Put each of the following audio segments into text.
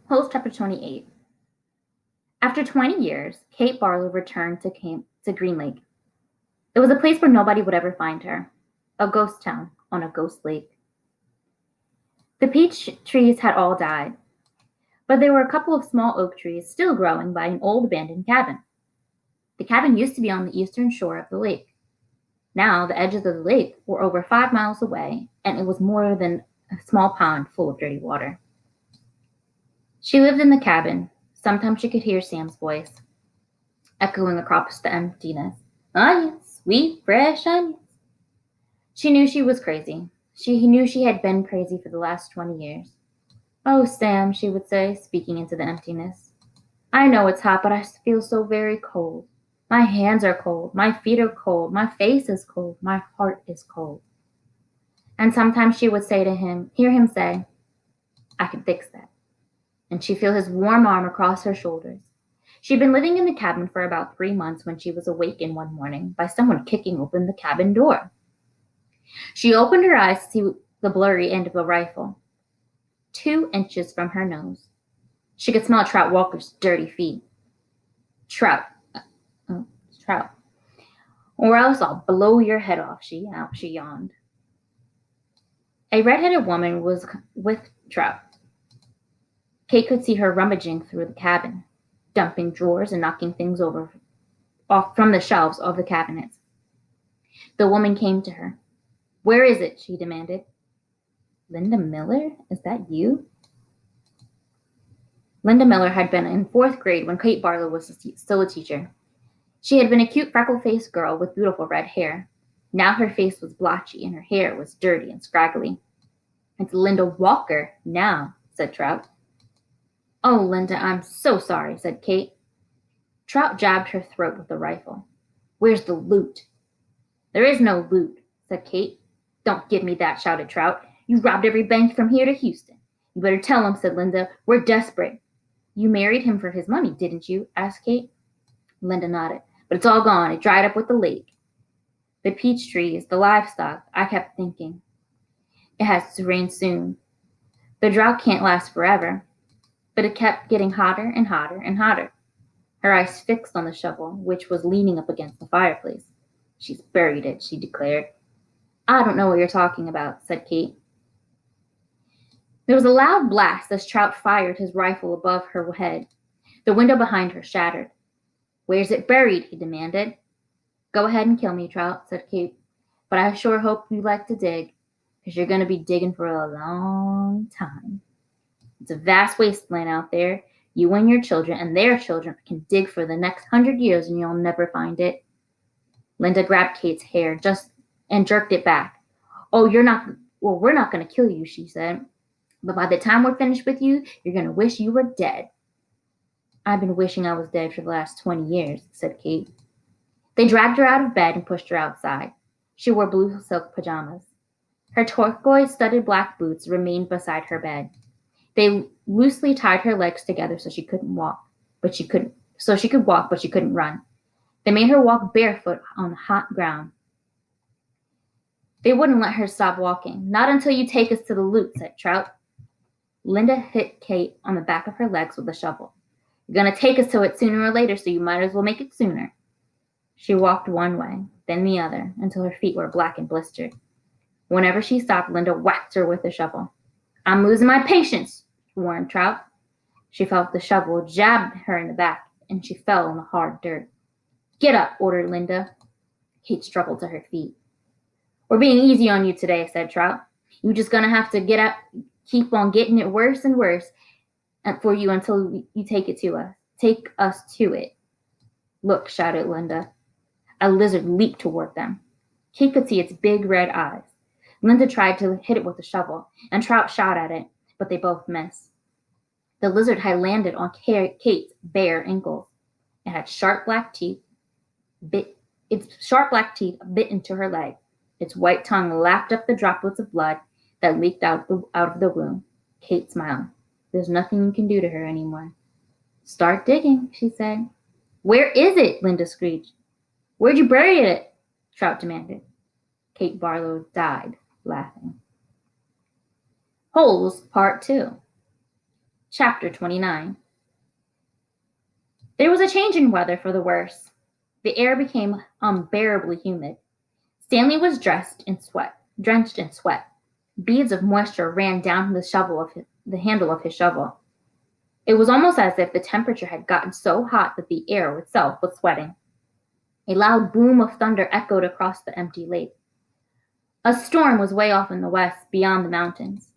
Post chapter 28. After 20 years, Kate Barlow returned to Green Lake. It was a place where nobody would ever find her, a ghost town on a ghost lake. The peach trees had all died, but there were a couple of small oak trees still growing by an old abandoned cabin. The cabin used to be on the eastern shore of the lake. Now the edges of the lake were over 5 miles away, and it was more than a small pond full of dirty water. She lived in the cabin. Sometimes she could hear Sam's voice echoing across the emptiness. Onions, sweet, fresh onions. She knew she was crazy. She knew she had been crazy for the last 20 years. Oh, Sam, she would say, speaking into the emptiness. I know it's hot, but I feel so very cold. My hands are cold. My feet are cold. My face is cold. My heart is cold. And sometimes she would say to him, hear him say, I can fix that. And she'd feel his warm arm across her shoulders. She'd been living in the cabin for about 3 months when she was awakened one morning by someone kicking open the cabin door. She opened her eyes to see the blurry end of a rifle, 2 inches from her nose. She could smell Trout Walker's dirty feet. Trout. Or else I'll blow your head off, she yawned. A red-headed woman was with Trout. Kate could see her rummaging through the cabin, dumping drawers and knocking things off from the shelves of the cabinets. The woman came to her. Where is it? She demanded. Linda Miller? Is that you? Linda Miller had been in 4th grade when Kate Barlow was still a teacher. She had been a cute freckle-faced girl with beautiful red hair. Now her face was blotchy and her hair was dirty and scraggly. It's Linda Walker now, said Trout. Oh, Linda, I'm so sorry, said Kate. Trout jabbed her throat with the rifle. Where's the loot? There is no loot, said Kate. Don't give me that, shouted Trout. You robbed every bank from here to Houston. You better tell him, said Linda. We're desperate. You married him for his money, didn't you? Asked Kate. Linda nodded. But it's all gone. It dried up with the lake. The peach trees, the livestock. I kept thinking. It has to rain soon. The drought can't last forever. But it kept getting hotter and hotter and hotter. Her eyes fixed on the shovel, which was leaning up against the fireplace. She's buried it, she declared. I don't know what you're talking about, said Kate. There was a loud blast as Trout fired his rifle above her head. The window behind her shattered. Where's it buried? He demanded. Go ahead and kill me, Trout, said Kate. But I sure hope you like to dig, because you're going to be digging for a long time. It's a vast wasteland out there. You and your children and their children can dig for the next 100 years and you'll never find it. Linda grabbed Kate's hair and jerked it back. Oh, we're not going to kill you, she said. But by the time we're finished with you, you're going to wish you were dead. I've been wishing I was dead for the last 20 years, said Kate. They dragged her out of bed and pushed her outside. She wore blue silk pajamas. Her turquoise-studded black boots remained beside her bed. They loosely tied her legs together so she could walk, but she couldn't run. They made her walk barefoot on the hot ground. They wouldn't let her stop walking. Not until you take us to the loot, said Trout. Linda hit Kate on the back of her legs with a shovel. You're going to take us to it sooner or later, so you might as well make it sooner. She walked one way, then the other, until her feet were black and blistered. Whenever she stopped, Linda whacked her with the shovel. I'm losing my patience, warned Trout. She felt the shovel jab her in the back, and she fell on the hard dirt. Get up, ordered Linda. Kate struggled to her feet. We're being easy on you today, said Trout. You're just going to have to get up, keep on getting it worse and worse for you until you take us to it. Look, shouted Linda. A lizard leaped toward them. Kate could see its big red eyes. Linda tried to hit it with a shovel, and Trout shot at it, but they both missed. The lizard had landed on Kate's bare ankles. It had sharp black teeth. Its sharp black teeth bit into her leg. Its white tongue lapped up the droplets of blood that leaked out of the wound. Kate smiled. There's nothing you can do to her anymore. Start digging, she said. Where is it? Linda screeched. Where'd you bury it? Trout demanded. Kate Barlow died, laughing. Holes, Part 2. Chapter 29. There was a change in weather for the worse. The air became unbearably humid. Stanley was drenched in sweat. Beads of moisture ran down the handle of his shovel. It was almost as if the temperature had gotten so hot that the air itself was sweating. A loud boom of thunder echoed across the empty lake. A storm was way off in the west, beyond the mountains.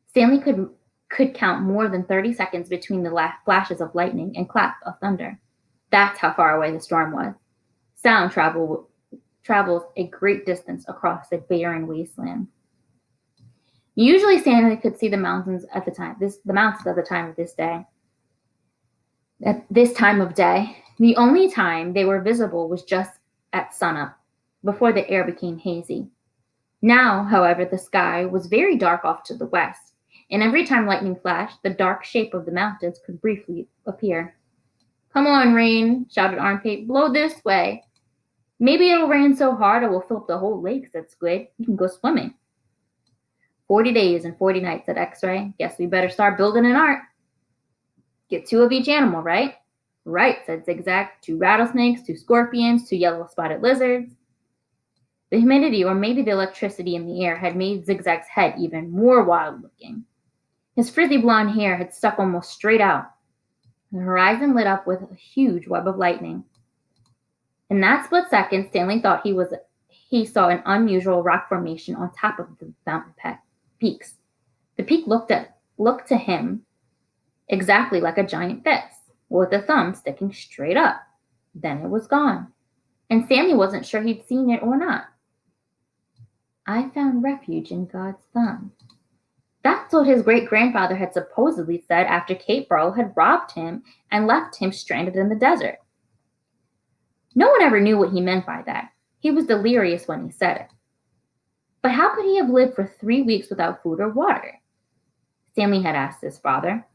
Stanley could count more than 30 seconds between the flashes of lightning and clap of thunder. That's how far away the storm was. Sound travels a great distance across a barren wasteland. Usually Stanley could see the mountains at the time of this day. At this time of day, the only time they were visible was just at sunup, before the air became hazy. Now, however, the sky was very dark off to the west, and every time lightning flashed, the dark shape of the mountains could briefly appear. "Come on, rain," shouted Armpit. "Blow this way." "Maybe it'll rain so hard it will fill up the whole lake," said Squid. "We can go swimming." 40 days and 40 nights, said X-Ray. "Guess we better start building an ark." "Get 2 of each animal, right?" "Right," said Zigzag. 2 rattlesnakes, 2 scorpions, 2 yellow-spotted lizards. The humidity, or maybe the electricity in the air, had made Zigzag's head even more wild-looking. His frizzy blonde hair had stuck almost straight out. The horizon lit up with a huge web of lightning. In that split second, Stanley thought he saw an unusual rock formation on top of the mountain peaks. The peak looked to him exactly like a giant fist, with a thumb sticking straight up. Then it was gone, and Stanley wasn't sure he'd seen it or not. "I found refuge in God's thumb." That's what his great-grandfather had supposedly said after Kate Barlow had robbed him and left him stranded in the desert. No one ever knew what he meant by that. He was delirious when he said it. But how could he have lived for 3 weeks without food or water? Stanley had asked his father.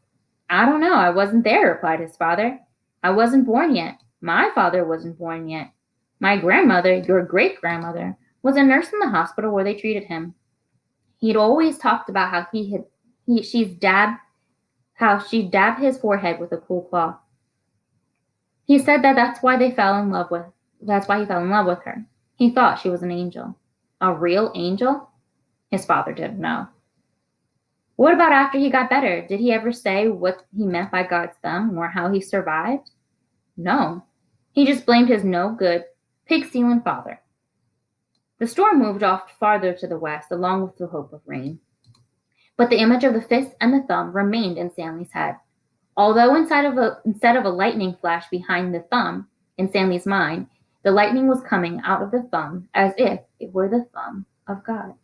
"I don't know. I wasn't there," replied his father. "I wasn't born yet. My father wasn't born yet. My grandmother, your great-grandmother, was a nurse in the hospital where they treated him. He'd always talked about how she'd dab his forehead with a cool cloth. He said that's why he fell in love with her. He thought she was an angel." "A real angel?" His father didn't know. "What about after he got better? Did he ever say what he meant by God's thumb or how he survived?" "No. He just blamed his no-good, pig-stealing father." The storm moved off farther to the west, along with the hope of rain. But the image of the fist and the thumb remained in Stanley's head. Although instead of a lightning flash behind the thumb in Stanley's mind, the lightning was coming out of the thumb as if it were the thumb of God.